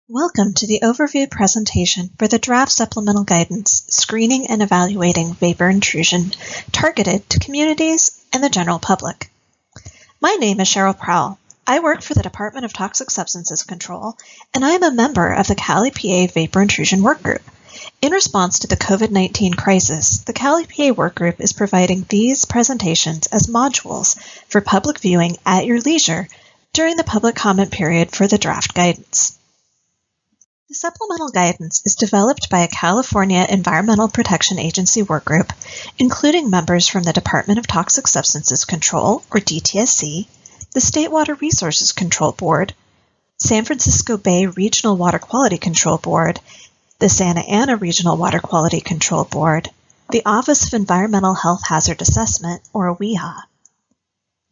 Welcome to the overview presentation for the Draft Supplemental Guidance, Screening and Evaluating Vapor Intrusion, targeted to communities and the general public. My name is Cheryl Prowl. I work for the Department of Toxic Substances Control, and I am a member of the Cali-PA Vapor Intrusion Workgroup. In response to the COVID-19 crisis, the Cali-PA Workgroup is providing these presentations as modules for public viewing at your leisure during the public comment period for the draft guidance. The supplemental guidance is developed by a California Environmental Protection Agency workgroup, including members from the Department of Toxic Substances Control, or DTSC, the State Water Resources Control Board, San Francisco Bay Regional Water Quality Control Board, the Santa Ana Regional Water Quality Control Board, the Office of Environmental Health Hazard Assessment, or OEHA.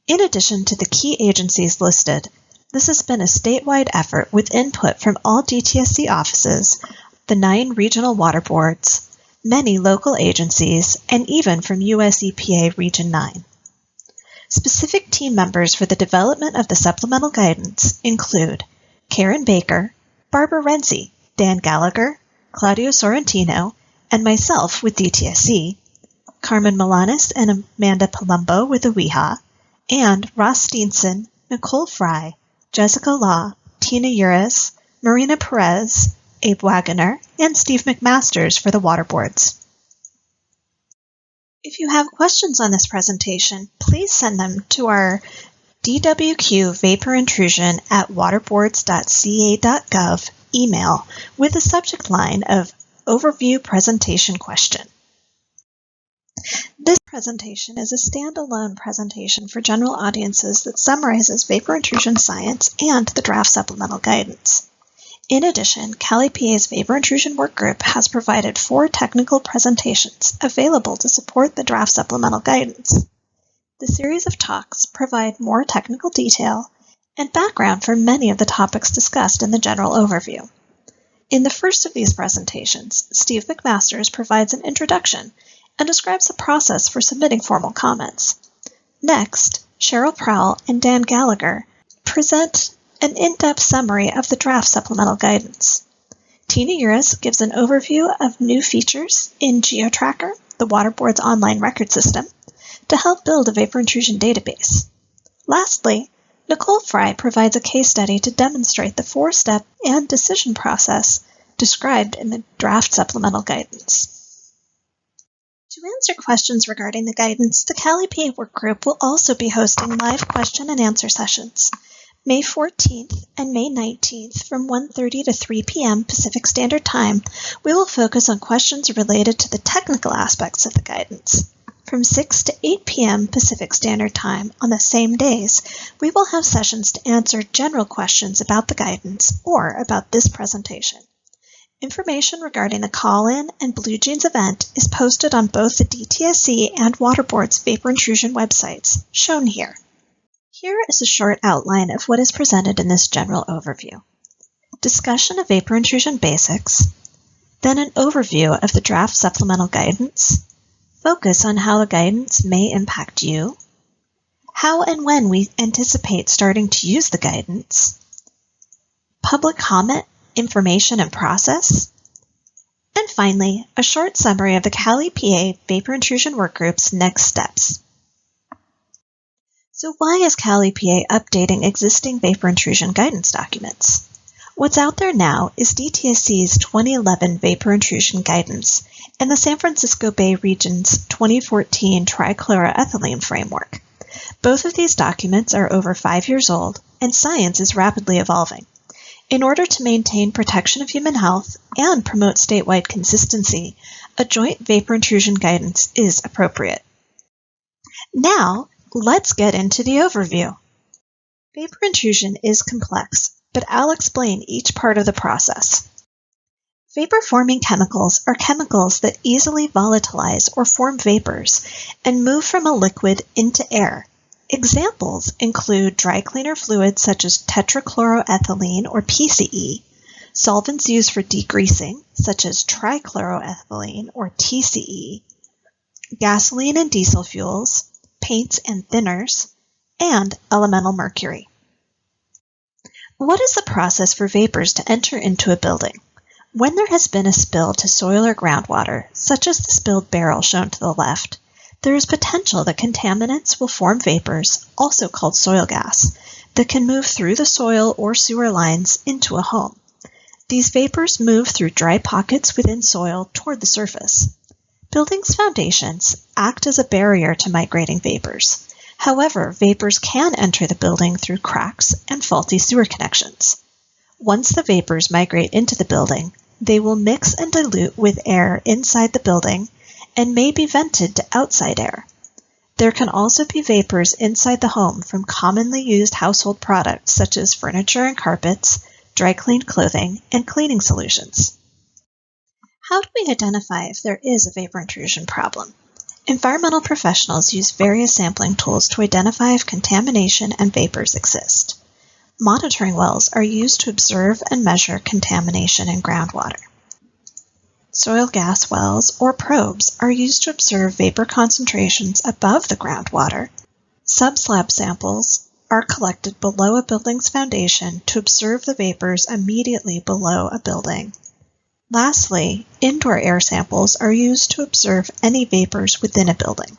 In addition to the key agencies listed, this has been a statewide effort with input from all DTSC offices, the 9 regional water boards, many local agencies, and even from US EPA Region 9. Specific team members for the development of the supplemental guidance include Karen Baker, Barbara Renzi, Dan Gallagher, Claudio Sorrentino, and myself with DTSC, Carmen Milanes and Amanda Palumbo with OEHA, and Ross Steenson, Nicole Fry, Jessica Law, Tina Uris, Marina Perez, Abe Wagoner, and Steve McMasters for the water boards. If you have questions on this presentation, please send them to our DWQ Vapor Intrusion at waterboards.ca.gov email with the subject line of Overview Presentation Question. This presentation is a standalone presentation for general audiences that summarizes vapor intrusion science and the draft supplemental guidance. In addition, Cali-PA's Vapor Intrusion Workgroup has provided 4 technical presentations available to support the draft supplemental guidance. The series of talks provide more technical detail and background for many of the topics discussed in the general overview. In the first of these presentations, Steve McMasters provides an introduction and describes the process for submitting formal comments. Next, Cheryl Prowl and Dan Gallagher present an in-depth summary of the draft supplemental guidance. Tina Uris gives an overview of new features in GeoTracker, the Water Board's online record system, to help build a vapor intrusion database. Lastly, Nicole Fry provides a case study to demonstrate the 4-step and decision process described in the draft supplemental guidance. To answer questions regarding the guidance, the Cali-PA Workgroup will also be hosting live question and answer sessions, May 14th and May 19th from 1:30 to 3 p.m. Pacific Standard Time. We will focus on questions related to the technical aspects of the guidance. From 6 to 8 p.m. Pacific Standard Time on the same days, we will have sessions to answer general questions about the guidance or about this presentation. Information regarding the call-in and Blue Jeans event is posted on both the DTSC and Waterboard's Vapor Intrusion websites, shown here. Here is a short outline of what is presented in this general overview. Discussion of vapor intrusion basics, then an overview of the draft supplemental guidance, focus on how the guidance may impact you, how and when we anticipate starting to use the guidance, public comment, information and process, and finally, a short summary of the Cali-PA Vapor Intrusion Workgroup's next steps. So why is Cali-PA updating existing vapor intrusion guidance documents? What's out there now is DTSC's 2011 Vapor Intrusion Guidance and the San Francisco Bay Region's 2014 Trichloroethylene Framework. Both of these documents are over 5 years old, and science is rapidly evolving. In order to maintain protection of human health and promote statewide consistency, a joint vapor intrusion guidance is appropriate. Now, let's get into the overview. Vapor intrusion is complex, but I'll explain each part of the process. Vapor-forming chemicals are chemicals that easily volatilize or form vapors and move from a liquid into air. Examples include dry cleaner fluids such as tetrachloroethylene or PCE, solvents used for degreasing such as trichloroethylene or TCE, gasoline and diesel fuels, paints and thinners, and elemental mercury. What is the process for vapors to enter into a building? When there has been a spill to soil or groundwater, such as the spilled barrel shown to the left, there is potential that contaminants will form vapors, also called soil gas, that can move through the soil or sewer lines into a home. These vapors move through dry pockets within soil toward the surface. Buildings' foundations act as a barrier to migrating vapors. However, vapors can enter the building through cracks and faulty sewer connections. Once the vapors migrate into the building, they will mix and dilute with air inside the building and may be vented to outside air. There can also be vapors inside the home from commonly used household products such as furniture and carpets, dry cleaned clothing, and cleaning solutions. How do we identify if there is a vapor intrusion problem? Environmental professionals use various sampling tools to identify if contamination and vapors exist. Monitoring wells are used to observe and measure contamination in groundwater. Soil gas wells, or probes, are used to observe vapor concentrations above the groundwater. Subslab samples are collected below a building's foundation to observe the vapors immediately below a building. Lastly, indoor air samples are used to observe any vapors within a building.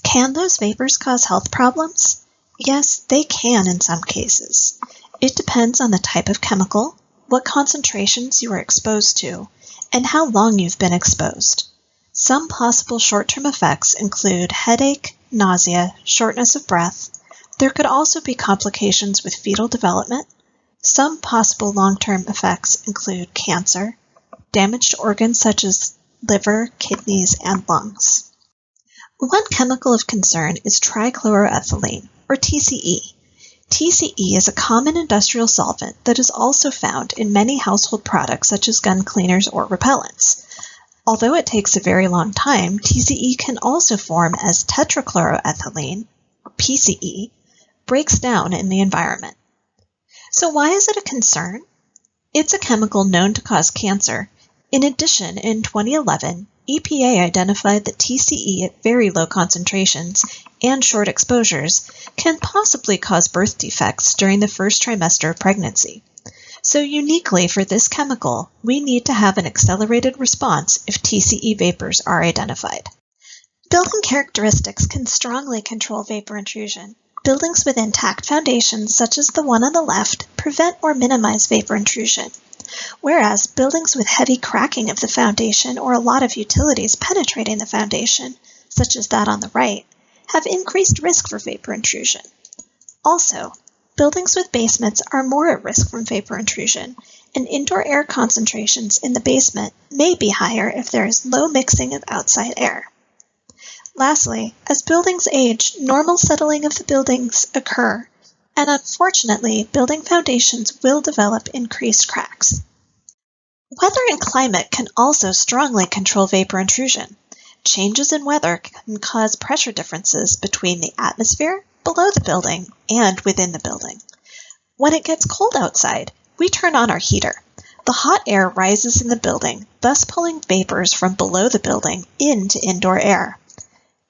Can those vapors cause health problems? Yes, they can in some cases. It depends on the type of chemical, what concentrations you are exposed to, and how long you've been exposed. Some possible short-term effects include headache, nausea, shortness of breath. There could also be complications with fetal development. Some possible long-term effects include cancer, damaged organs such as liver, kidneys, and lungs. One chemical of concern is trichloroethylene, or TCE. TCE is a common industrial solvent that is also found in many household products such as gun cleaners or repellents. Although it takes a very long time, TCE can also form as tetrachloroethylene, or PCE, breaks down in the environment. So why is it a concern? It's a chemical known to cause cancer. In addition, in 2011, EPA identified that TCE at very low concentrations and short exposures can possibly cause birth defects during the first trimester of pregnancy. So uniquely for this chemical, we need to have an accelerated response if TCE vapors are identified. Building characteristics can strongly control vapor intrusion. Buildings with intact foundations, such as the one on the left, prevent or minimize vapor intrusion, whereas buildings with heavy cracking of the foundation or a lot of utilities penetrating the foundation, such as that on the right, have increased risk for vapor intrusion. Also, buildings with basements are more at risk from vapor intrusion, and indoor air concentrations in the basement may be higher if there is low mixing of outside air. Lastly, as buildings age, normal settling of the buildings occur, and unfortunately, building foundations will develop increased cracks. Weather and climate can also strongly control vapor intrusion. Changes in weather can cause pressure differences between the atmosphere, below the building, and within the building. When it gets cold outside, we turn on our heater. The hot air rises in the building, thus pulling vapors from below the building into indoor air.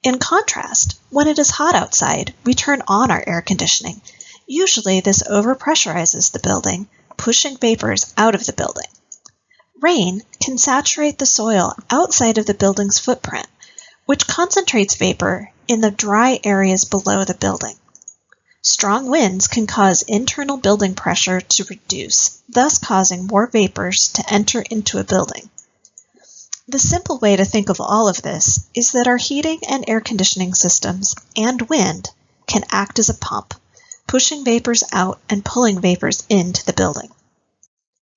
In contrast, when it is hot outside, we turn on our air conditioning. Usually this overpressurizes the building, pushing vapors out of the building. Rain can saturate the soil outside of the building's footprint, which concentrates vapor in the dry areas below the building. Strong winds can cause internal building pressure to reduce, thus causing more vapors to enter into a building. The simple way to think of all of this is that our heating and air conditioning systems and wind can act as a pump, pushing vapors out and pulling vapors into the building.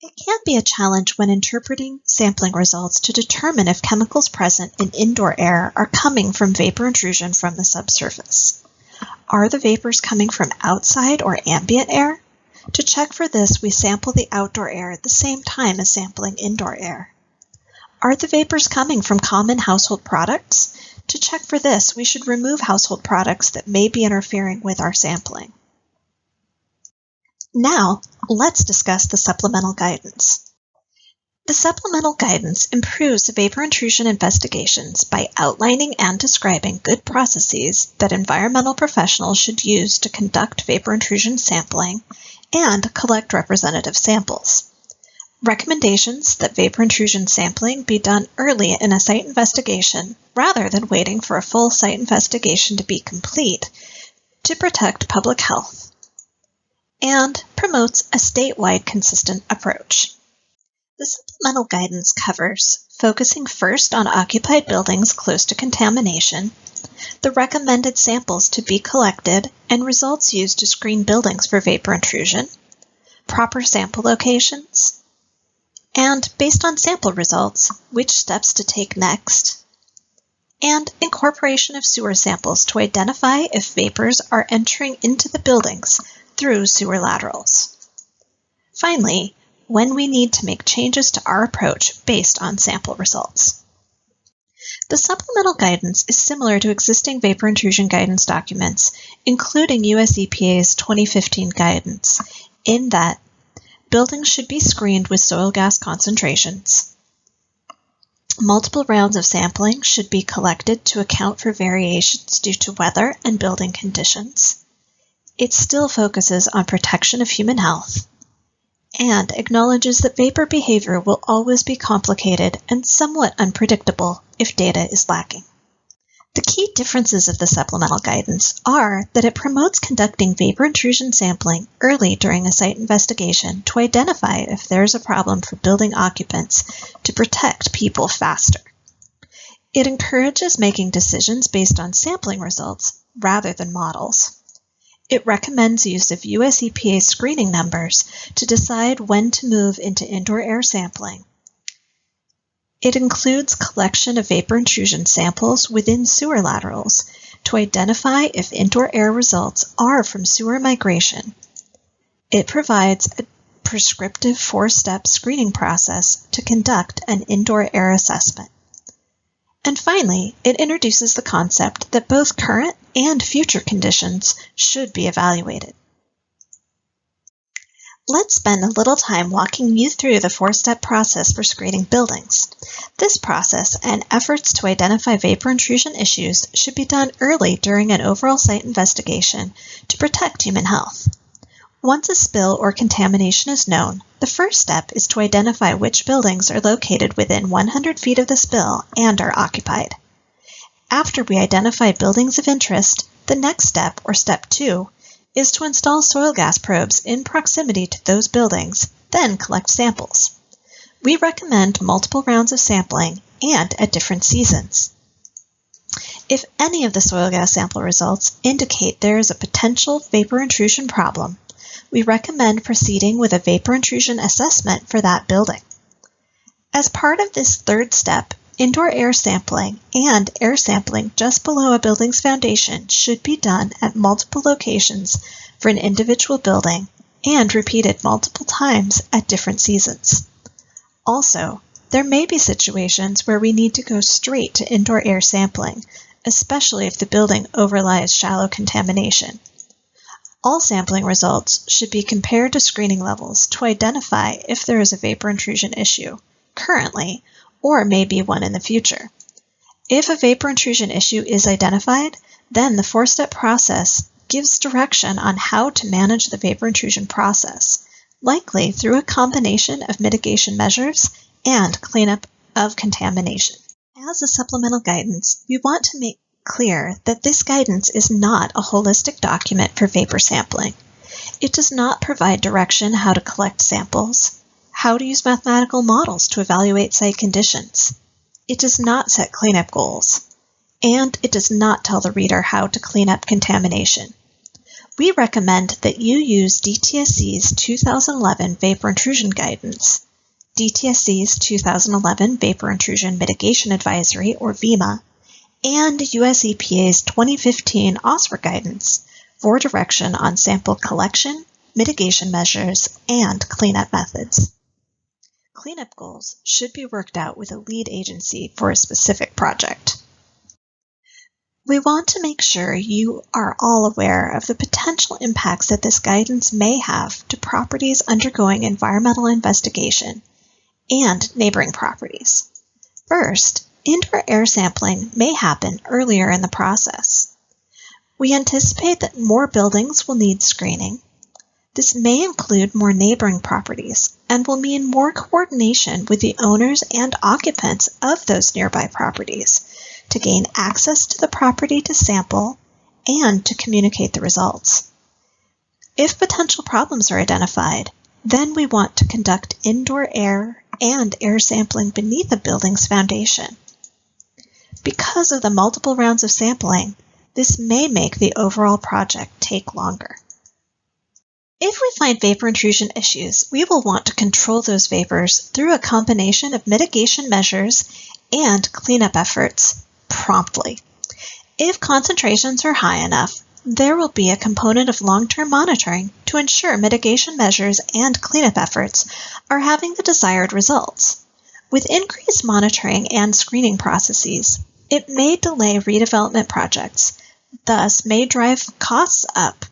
It can be a challenge when interpreting sampling results to determine if chemicals present in indoor air are coming from vapor intrusion from the subsurface. Are the vapors coming from outside or ambient air? To check for this, we sample the outdoor air at the same time as sampling indoor air. Are the vapors coming from common household products? To check for this, we should remove household products that may be interfering with our sampling. Now, let's discuss the supplemental guidance. The supplemental guidance improves vapor intrusion investigations by outlining and describing good processes that environmental professionals should use to conduct vapor intrusion sampling and collect representative samples. Recommendations that vapor intrusion sampling be done early in a site investigation rather than waiting for a full site investigation to be complete to protect public health, and promotes a statewide consistent approach. The supplemental guidance covers focusing first on occupied buildings close to contamination, the recommended samples to be collected and results used to screen buildings for vapor intrusion, proper sample locations, and based on sample results, which steps to take next, and incorporation of sewer samples to identify if vapors are entering into the buildings through sewer laterals. Finally, when we need to make changes to our approach based on sample results. The supplemental guidance is similar to existing vapor intrusion guidance documents, including US EPA's 2015 guidance, in that buildings should be screened with soil gas concentrations. Multiple rounds of sampling should be collected to account for variations due to weather and building conditions. It still focuses on protection of human health, and acknowledges that vapor behavior will always be complicated and somewhat unpredictable if data is lacking. The key differences of the supplemental guidance are that it promotes conducting vapor intrusion sampling early during a site investigation to identify if there is a problem for building occupants to protect people faster. It encourages making decisions based on sampling results rather than models. It recommends use of US EPA screening numbers to decide when to move into indoor air sampling. It includes collection of vapor intrusion samples within sewer laterals to identify if indoor air results are from sewer migration. It provides a prescriptive 4-step screening process to conduct an indoor air assessment. And finally, it introduces the concept that both current and future conditions should be evaluated. Let's spend a little time walking you through the 4-step process for screening buildings. This process and efforts to identify vapor intrusion issues should be done early during an overall site investigation to protect human health. Once a spill or contamination is known, the first step is to identify which buildings are located within 100 feet of the spill and are occupied. After we identify buildings of interest, the next step, or step 2, is to install soil gas probes in proximity to those buildings, then collect samples. We recommend multiple rounds of sampling and at different seasons. If any of the soil gas sample results indicate there is a potential vapor intrusion problem, we recommend proceeding with a vapor intrusion assessment for that building. As part of this third step, indoor air sampling and air sampling just below a building's foundation should be done at multiple locations for an individual building and repeated multiple times at different seasons. Also, there may be situations where we need to go straight to indoor air sampling, especially if the building overlies shallow contamination. All sampling results should be compared to screening levels to identify if there is a vapor intrusion issue currently or may be one in the future. If a vapor intrusion issue is identified, then the 4-step process gives direction on how to manage the vapor intrusion process, likely through a combination of mitigation measures and cleanup of contamination. As a supplemental guidance, we want to make clear that this guidance is not a holistic document for vapor sampling. It does not provide direction how to collect samples, how to use mathematical models to evaluate site conditions. It does not set cleanup goals, and it does not tell the reader how to clean up contamination. We recommend that you use DTSC's 2011 Vapor Intrusion Guidance, DTSC's 2011 Vapor Intrusion Mitigation Advisory, or VIMA, and US EPA's 2015 OSWR guidance for direction on sample collection, mitigation measures, and cleanup methods. Cleanup goals should be worked out with a lead agency for a specific project. We want to make sure you are all aware of the potential impacts that this guidance may have to properties undergoing environmental investigation and neighboring properties. First, indoor air sampling may happen earlier in the process. We anticipate that more buildings will need screening. This may include more neighboring properties and will mean more coordination with the owners and occupants of those nearby properties to gain access to the property to sample and to communicate the results. If potential problems are identified, then we want to conduct indoor air and air sampling beneath a building's foundation. Because of the multiple rounds of sampling, this may make the overall project take longer. If we find vapor intrusion issues, we will want to control those vapors through a combination of mitigation measures and cleanup efforts promptly. If concentrations are high enough, there will be a component of long-term monitoring to ensure mitigation measures and cleanup efforts are having the desired results. With increased monitoring and screening processes, it may delay redevelopment projects, thus may drive costs up.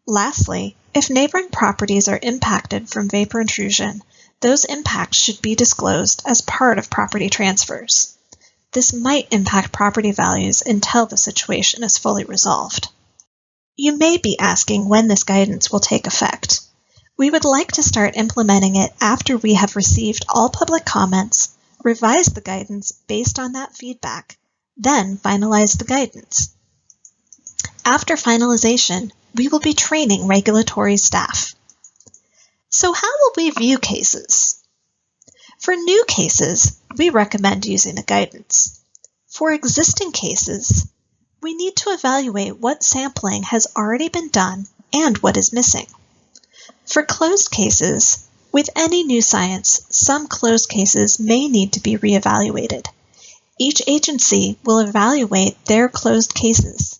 Lastly, if neighboring properties are impacted from vapor intrusion, those impacts should be disclosed as part of property transfers. This might impact property values until the situation is fully resolved. You may be asking when this guidance will take effect. We would like to start implementing it after we have received all public comments, revised the guidance based on that feedback, then finalize the guidance. After finalization, we will be training regulatory staff. So how will we view cases? For new cases, we recommend using the guidance. For existing cases, we need to evaluate what sampling has already been done and what is missing. For closed cases, with any new science, some closed cases may need to be reevaluated. Each agency will evaluate their closed cases.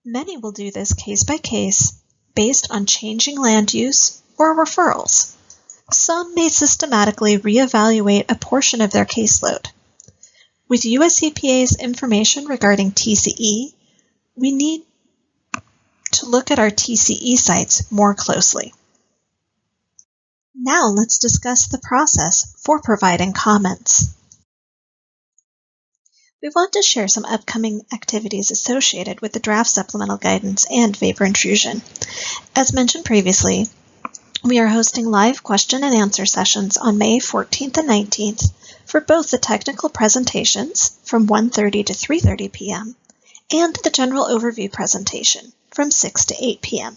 Many will do this case by case based on changing land use or referrals. Some may systematically reevaluate a portion of their caseload. With US EPA's information regarding TCE, we need to look at our TCE sites more closely. Now let's discuss the process for providing comments. We want to share some upcoming activities associated with the draft supplemental guidance and vapor intrusion. As mentioned previously, we are hosting live question and answer sessions on May 14th and 19th for both the technical presentations from 1:30 to 3:30 p.m. and the general overview presentation from 6 to 8 p.m.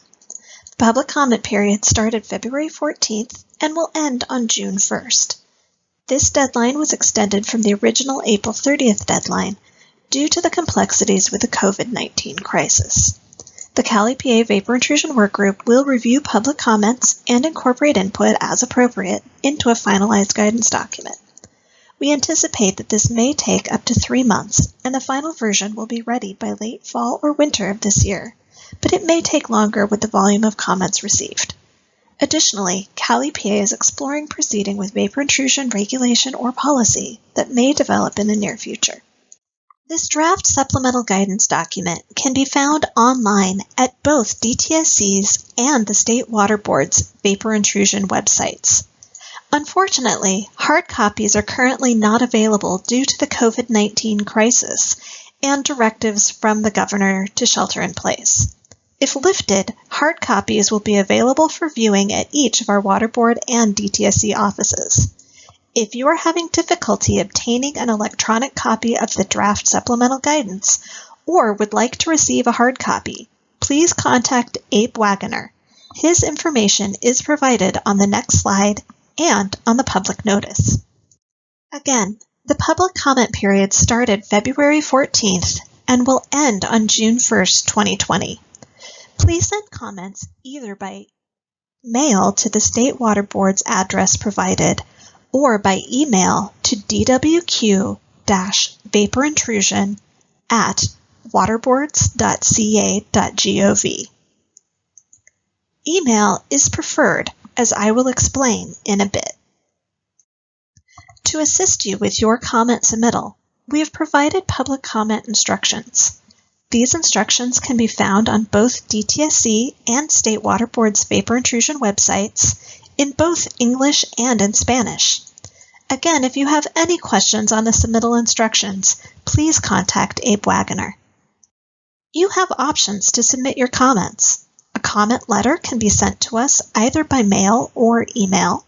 The public comment period started February 14th and will end on June 1st. This deadline was extended from the original April 30th deadline due to the complexities with the COVID-19 crisis. The Cal EPA Vapor Intrusion Workgroup will review public comments and incorporate input as appropriate into a finalized guidance document. We anticipate that this may take up to 3 months, and the final version will be ready by late fall or winter of this year, but it may take longer with the volume of comments received. Additionally, Cal EPA is exploring proceeding with vapor intrusion regulation or policy that may develop in the near future. This draft supplemental guidance document can be found online at both DTSC's and the State Water Board's vapor intrusion websites. Unfortunately, hard copies are currently not available due to the COVID-19 crisis and directives from the governor to shelter in place. If lifted, hard copies will be available for viewing at each of our Water Board and DTSC offices. If you are having difficulty obtaining an electronic copy of the draft supplemental guidance or would like to receive a hard copy, please contact Abe Wagoner. His information is provided on the next slide and on the public notice. Again, the public comment period started February 14th and will end on June 1st, 2020. Please send comments either by mail to the State Water Board's address provided or by email to dwq-vaporintrusion@waterboards.ca.gov. Email is preferred, as I will explain in a bit. To assist you with your comment submittal, we have provided public comment instructions. These instructions can be found on both DTSC and State Water Board's vapor intrusion websites in both English and in Spanish. Again, if you have any questions on the submittal instructions, please contact Abe Wagoner. You have options to submit your comments. A comment letter can be sent to us either by mail or email.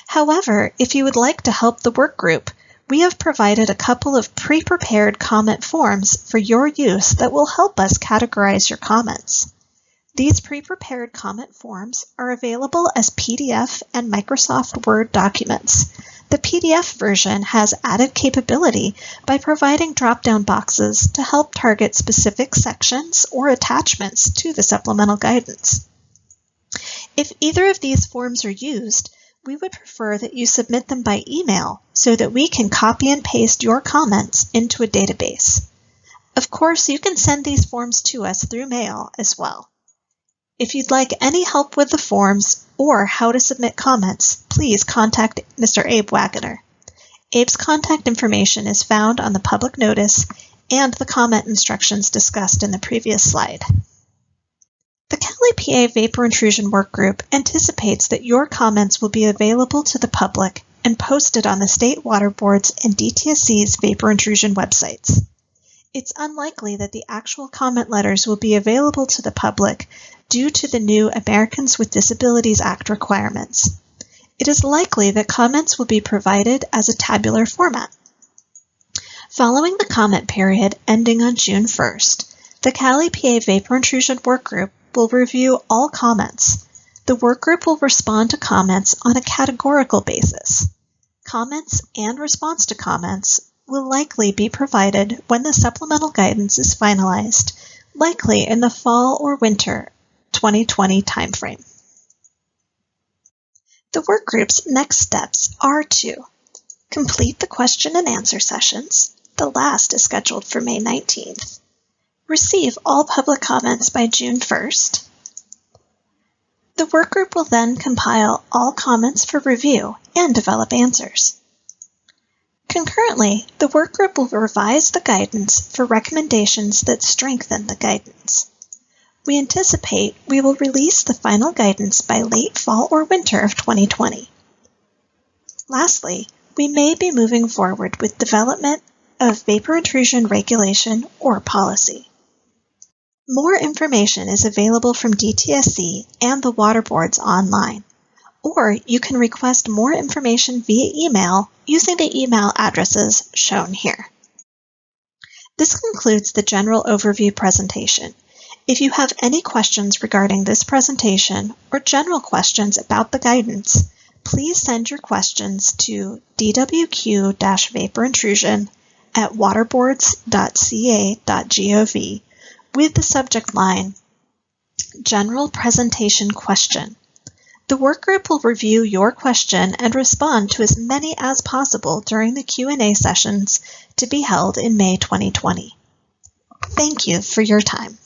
However, if you would like to help the work group, we have provided a couple of pre-prepared comment forms for your use that will help us categorize your comments. These pre-prepared comment forms are available as PDF and Microsoft Word documents. The PDF version has added capability by providing drop-down boxes to help target specific sections or attachments to the supplemental guidance. If either of these forms are used, we would prefer that you submit them by email so that we can copy and paste your comments into a database. Of course, you can send these forms to us through mail as well. If you'd like any help with the forms or how to submit comments, please contact Mr. Abe Wagoner. Abe's contact information is found on the public notice and the comment instructions discussed in the previous slide. The Cali PA Vapor Intrusion Workgroup anticipates that your comments will be available to the public and posted on the State Water Board's and DTSC's vapor intrusion websites. It's unlikely that the actual comment letters will be available to the public due to the new Americans with Disabilities Act requirements. It is likely that comments will be provided as a tabular format. Following the comment period ending on June 1st, the Cali PA Vapor Intrusion Workgroup will review all comments. The workgroup will respond to comments on a categorical basis. Comments and response to comments will likely be provided when the supplemental guidance is finalized, likely in the fall or winter 2020 timeframe. The workgroup's next steps are to complete the question and answer sessions. The last is scheduled for May 19th. Receive all public comments by June 1st. The workgroup will then compile all comments for review and develop answers. Concurrently, the workgroup will revise the guidance for recommendations that strengthen the guidance. We anticipate we will release the final guidance by late fall or winter of 2020. Lastly, we may be moving forward with development of vapor intrusion regulation or policy. More information is available from DTSC and the water boards online, or you can request more information via email using the email addresses shown here. This concludes the general overview presentation. If you have any questions regarding this presentation or general questions about the guidance, please send your questions to dwq-vaporintrusion@waterboards.ca.gov with the subject line, General Presentation Question. The workgroup will review your question and respond to as many as possible during the Q&A sessions to be held in May 2020. Thank you for your time.